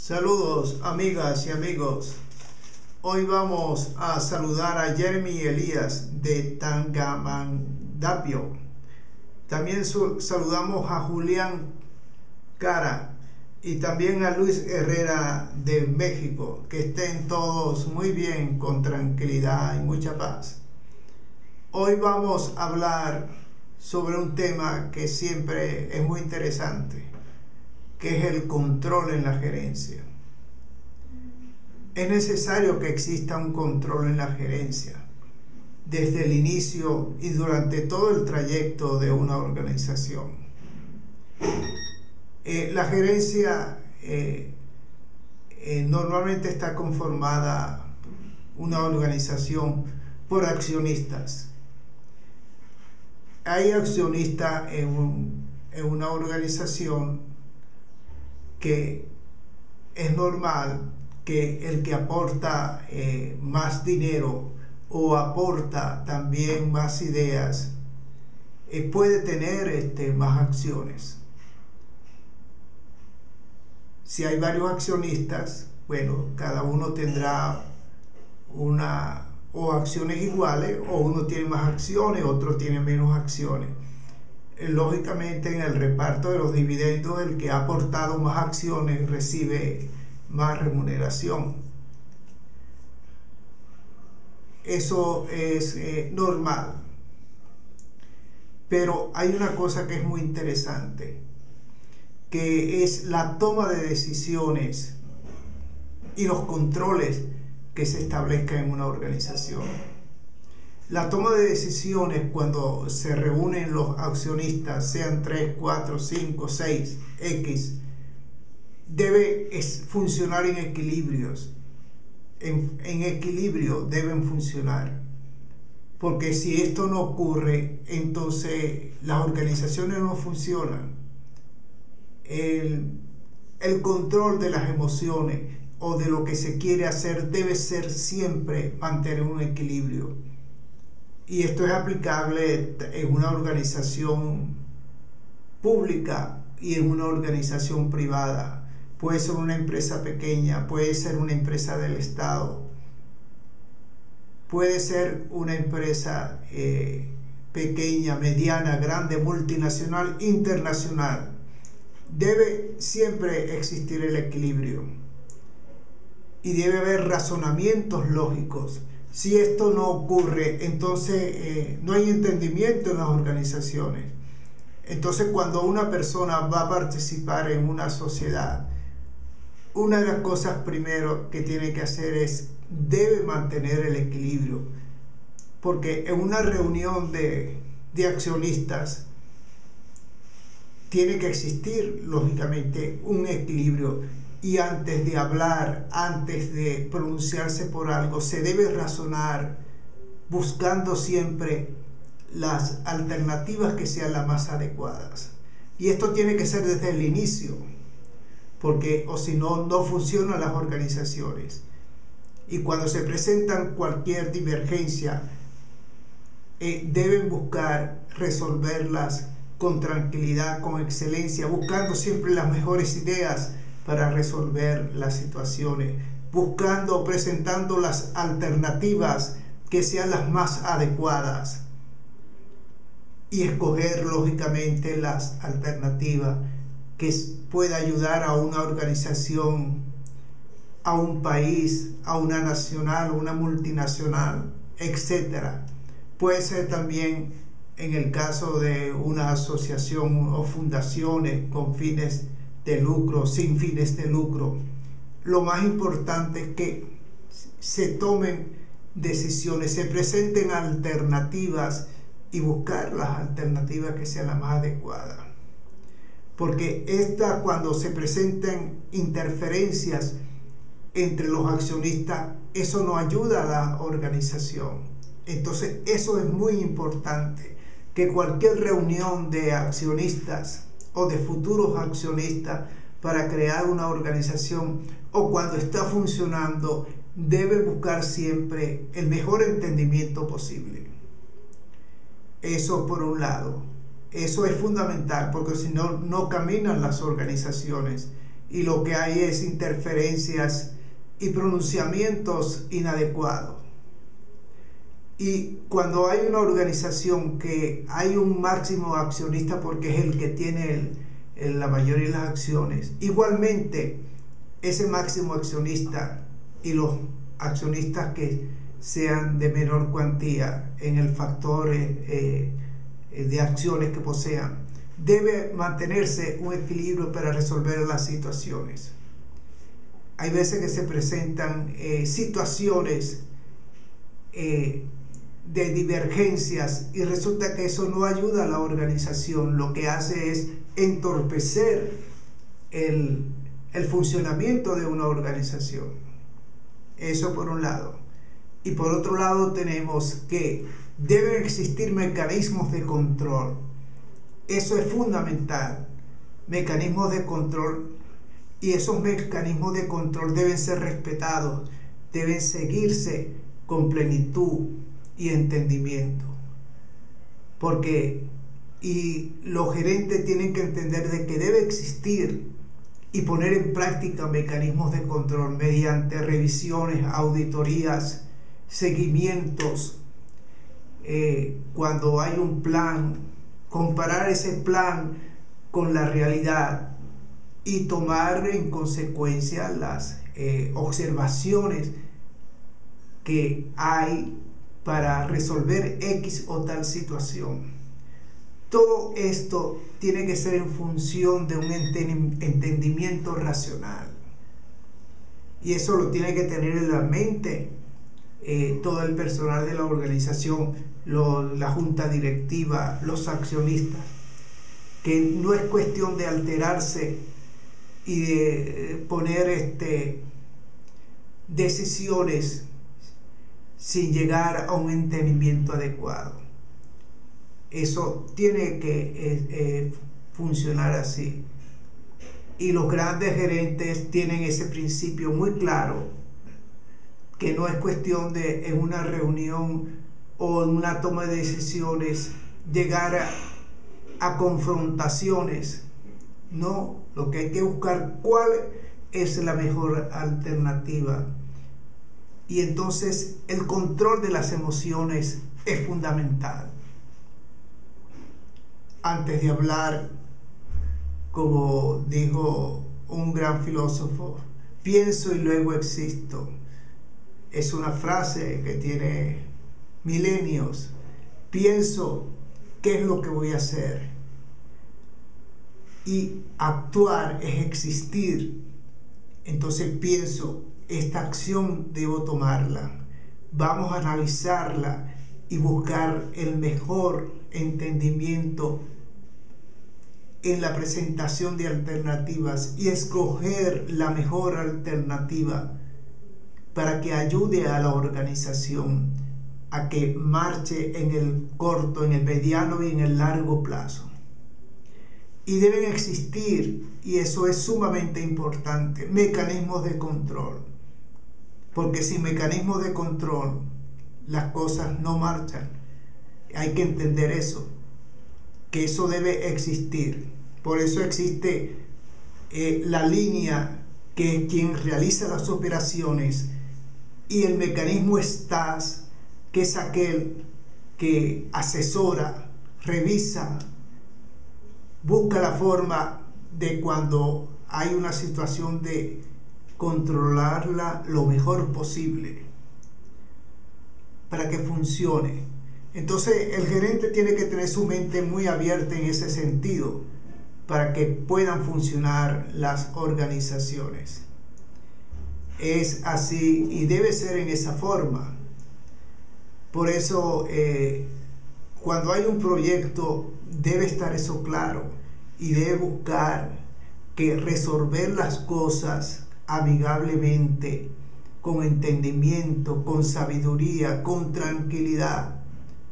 Saludos amigas y amigos. Hoy vamos a saludar a Jeremy Elías de Tangamandapio. También saludamos a Julián Cara y también a Luis Herrera de México. Que estén todos muy bien, con tranquilidad y mucha paz. Hoy vamos a hablar sobre un tema que siempre es muy interesante, que es el control en la gerencia. Es necesario que exista un control en la gerencia desde el inicio y durante todo el trayecto de una organización. La gerencia normalmente está conformada, una organización, por accionistas. Hay accionistas en una organización que es normal que el que aporta más dinero o aporta también más ideas puede tener más acciones. Si hay varios accionistas, bueno, cada uno tendrá o acciones iguales, o uno tiene más acciones, otro tiene menos acciones. Lógicamente, en el reparto de los dividendos, el que ha aportado más acciones recibe más remuneración. Eso es normal. Pero hay una cosa que es muy interesante, que es la toma de decisiones y los controles que se establezcan en una organización. La toma de decisiones, cuando se reúnen los accionistas, sean 3, 4, 5, 6, X, debe funcionar en equilibrios. En equilibrio deben funcionar. Porque si esto no ocurre, entonces las organizaciones no funcionan. El control de las emociones o de lo que se quiere hacer debe ser siempre mantener un equilibrio. Y esto es aplicable en una organización pública y en una organización privada. Puede ser una empresa pequeña, puede ser una empresa del Estado, puede ser una empresa pequeña, mediana, grande, multinacional, internacional. Debe siempre existir el equilibrio y debe haber razonamientos lógicos. Si esto no ocurre, entonces no hay entendimiento en las organizaciones. Entonces, cuando una persona va a participar en una sociedad, una de las cosas primero que tiene que hacer debe mantener el equilibrio. Porque en una reunión de accionistas tiene que existir, lógicamente, un equilibrio. Y antes de hablar, antes de pronunciarse por algo, se debe razonar buscando siempre las alternativas que sean las más adecuadas. Y esto tiene que ser desde el inicio, porque o si no, no funcionan las organizaciones. Y cuando se presentan cualquier divergencia, deben buscar resolverlas con tranquilidad, con excelencia, buscando siempre las mejores ideas para resolver las situaciones, presentando las alternativas que sean las más adecuadas y escoger lógicamente las alternativas que pueda ayudar a una organización, a un país, a una nacional, una multinacional, etc. Puede ser también en el caso de una asociación o fundaciones con fines de lucro, sin fines de lucro. Lo más importante es que se tomen decisiones, se presenten alternativas y buscar las alternativas que sean las más adecuadas. Porque cuando se presenten interferencias entre los accionistas, eso no ayuda a la organización. Entonces, eso es muy importante, que cualquier reunión de accionistas o de futuros accionistas para crear una organización, o cuando está funcionando, debe buscar siempre el mejor entendimiento posible. Eso por un lado. Eso es fundamental, porque si no, no caminan las organizaciones y lo que hay es interferencias y pronunciamientos inadecuados. Y cuando hay una organización que hay un máximo accionista porque es el que tiene la mayoría de las acciones, igualmente ese máximo accionista y los accionistas que sean de menor cuantía en el factor de acciones que posean, debe mantenerse un equilibrio para resolver las situaciones. Hay veces que se presentan situaciones de divergencias y resulta que eso no ayuda a la organización, lo que hace es entorpecer el funcionamiento de una organización. Eso por un lado. Y por otro lado tenemos que deben existir mecanismos de control. Eso es fundamental. Mecanismos de control, y esos mecanismos de control deben ser respetados, deben seguirse con plenitud y entendimiento. Porque los gerentes tienen que entender de que debe existir y poner en práctica mecanismos de control mediante revisiones, auditorías, seguimientos. Cuando hay un plan, comparar ese plan con la realidad y tomar en consecuencia las observaciones que hay para resolver X o tal situación. Todo esto tiene que ser en función de un entendimiento racional. Y eso lo tiene que tener en la mente todo el personal de la organización, la junta directiva, los accionistas, que no es cuestión de alterarse y de poner decisiones sin llegar a un entendimiento adecuado. Eso tiene que funcionar así. Y los grandes gerentes tienen ese principio muy claro, que no es cuestión de en una reunión o en una toma de decisiones llegar a confrontaciones. No, lo que hay que buscar cuál es la mejor alternativa. Y entonces el control de las emociones es fundamental. Antes de hablar, como dijo un gran filósofo, pienso y luego existo. Es una frase que tiene milenios. Pienso qué es lo que voy a hacer. Y actuar es existir. Entonces pienso, esta acción debo tomarla. Vamos a analizarla y buscar el mejor entendimiento en la presentación de alternativas y escoger la mejor alternativa para que ayude a la organización a que marche en el corto, en el mediano y en el largo plazo. Y deben existir, y eso es sumamente importante, mecanismos de control. Porque sin mecanismos de control las cosas no marchan. Hay que entender eso, que eso debe existir. Por eso existe la línea, que es quien realiza las operaciones, y el mecanismo STAS, que es aquel que asesora, revisa, busca la forma de cuando hay una situación de controlarla lo mejor posible para que funcione. Entonces el gerente tiene que tener su mente muy abierta en ese sentido para que puedan funcionar las organizaciones. Es así y debe ser en esa forma. Por eso cuando hay un proyecto debe estar eso claro y debe buscar que resolver las cosas amigablemente, con entendimiento, con sabiduría, con tranquilidad,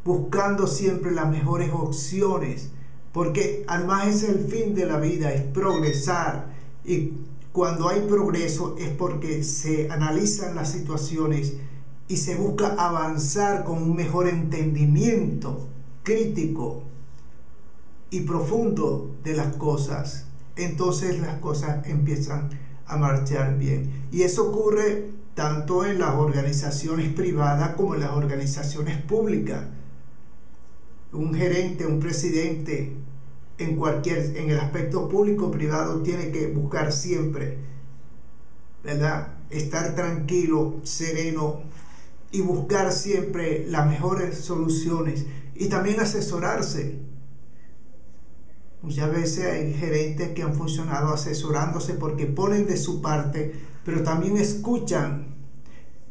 buscando siempre las mejores opciones, porque además es el fin de la vida, es progresar, y cuando hay progreso es porque se analizan las situaciones y se busca avanzar con un mejor entendimiento crítico y profundo de las cosas entonces las cosas empiezan a marchar bien. Y eso ocurre tanto en las organizaciones privadas como en las organizaciones públicas. Un gerente, un presidente, en el aspecto público o privado, tiene que buscar siempre, ¿verdad?, estar tranquilo, sereno, y buscar siempre las mejores soluciones, y también asesorarse. Muchas veces hay gerentes que han funcionado asesorándose porque ponen de su parte, pero también escuchan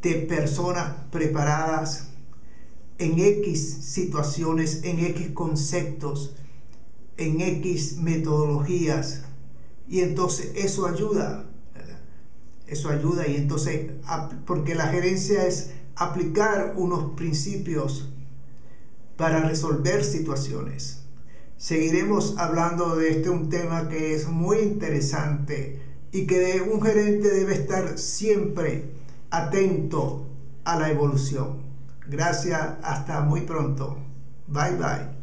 de personas preparadas en X situaciones, en X conceptos, en X metodologías, y entonces eso ayuda, ¿verdad? Eso ayuda, y entonces, porque la gerencia es aplicar unos principios para resolver situaciones. Seguiremos hablando de un tema que es muy interesante y que un gerente debe estar siempre atento a la evolución. Gracias, hasta muy pronto. Bye bye.